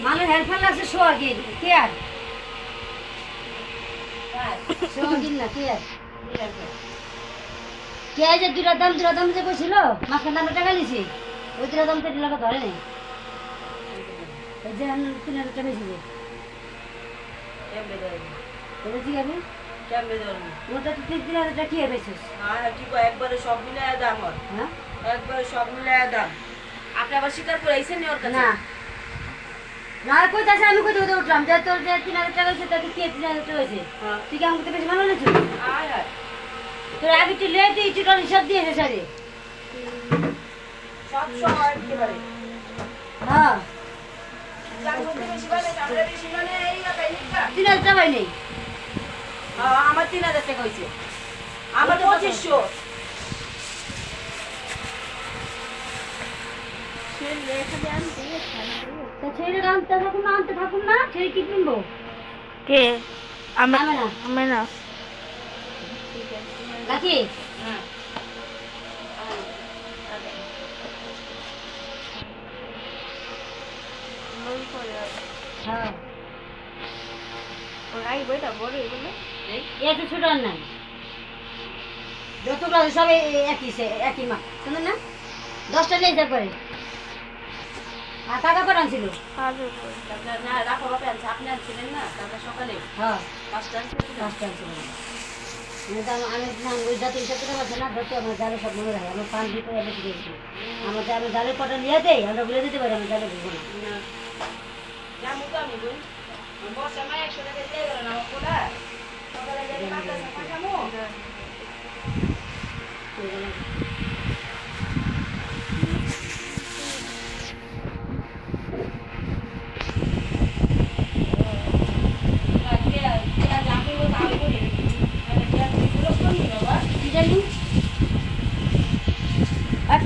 মালের হেল্পার লাগছে সোহাগিন কে আর সোহাগিন না কে আর কে যে দুটা দাম যে কইছিল মাঝখান দামটা টাকা লিছি ওই দুটা দাম তো টাকা ধরে নেই ওই যে 3000 টাকা বেশি যে কেমনে ধরে তোরা কি আমি কেমনে ধরে ওটা তো 3000 টাকা কি বেছিস হ্যাঁ ঠিক একবারে সব মিলায় দাম ওর হ্যাঁ একবারে সব মিলায় দাম আপনি আবার স্বীকার করে আইছেন ওর কাছে না না কইতাছে আমি কইতে কইতে উঠলাম যে তোর যে 3000 টাকা হইছে তাতে কি 3000 টাকা হইছে হ্যাঁ তুই কি আমাকে বেশি ভালো লাগছে আয় আয় তোর আগে তুই লেট এই টোটাল হিসাব দিয়েছে সারে সব সময় একেবারে হ্যাঁ যার মধ্যে বেশি মানে আমরা বেশি মানে এই না তাই না 3000 টাকা পাই নেই হ্যাঁ আমার 3000 টাকা হইছে আমার 2500 তা ছেড়ে আনতে থাকুন না ছেড়ে কি কিনবো কে আমি না আমি না নাকি হ্যাঁ হ্যাঁ ওরাই বইটা বড় এগুলো এত ছোট আর নাই যতগুলো আছে সব একই মা শুনুন না 10টা নিয়ে যা করে আর টাকা করে আনছিল না রাখো বাপে আনছে আপনি আনছিলেন না কালকে সকালে হ্যাঁ 5টা আনছিলেন না 10টা আনছিল আমি ওই যাতে হিসাব করে পারছে না ধরতে আমার জালে সব মনে রাখে আমার পান দিতে এনে দিয়েছি আমাদের আমি জালের কটা নিয়ে দেই আমরা বলে দিতে পারি আমি জালে বুঝবো না জামু তো আমি বই বসে মা 100 টাকা দিয়ে গেল না ওটা সকালে যাই মাদ্রাসা পাঠামু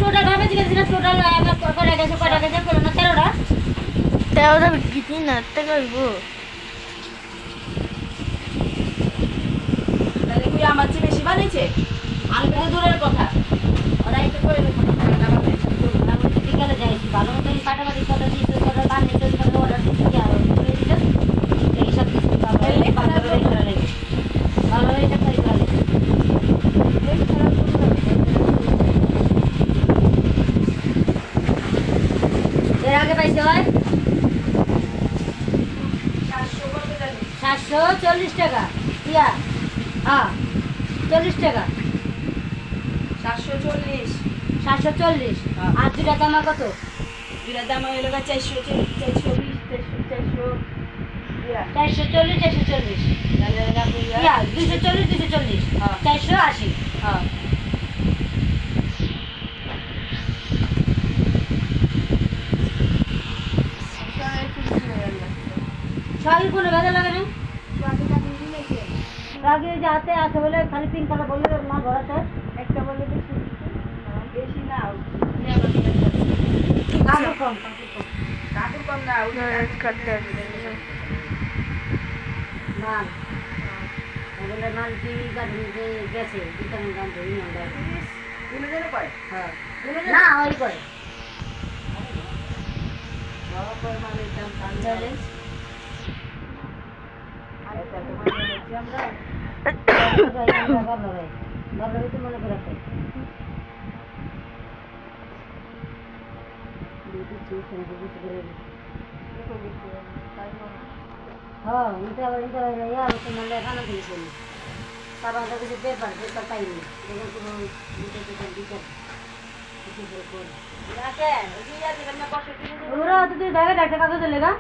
টোটাল ভাবে জিজ্ঞেস টোটাল আমার কটা গেছে করো না 13টা তেও যাবে কি 3000 টাকা হইব তাহলে কি আমার চেয়ে বেশি বানাইছে আনবে দূরের কথা ওরা একটু করে বিকালে যাই ভালো মতন কাটাকাটি কথা দিতে কথা বানিয়ে কথা অর্ডার দিতে কি আর করে দিতে এই সব কিছু ভালো ভালো এটা খাই ভালো এর আগে পাইছে হয় 740 টাকা ইয়া হ্যাঁ 40 টাকা 740 740 আর দুটা দাম কত দুইটা দাম হইলো 420 440 ইয়া 240 হ্যাঁ। 480 হ্যাঁ সবই কোনো বেজা লাগে না আগে যাতে আছে বলে খালি 3 টাকা বললে মা ভরাতে একটা বলে বেশি না কাগজ কম কাকুর কম না কাটতে মাল ওগুলো মাল কি গেছে দোকানের দাম ধরি আমরা তুমি যেন পায় হ্যাঁ না ওই করে সব মানে দাম চলে আরেকটা তোমার বলেছি আমরা বাবা তো মনে করে রাখে হ্যাঁ এটা ইয়ার তোমার লেখানো দিয়েছে তারপর আমাদের কিছু পেপার পাইনি দেখুন কোনো বিচার কিছু করে রাখেন ওই যে ইয়া দিবেন না 500 ওরা তো তুই জায়গায় একটা কাগজ লেগা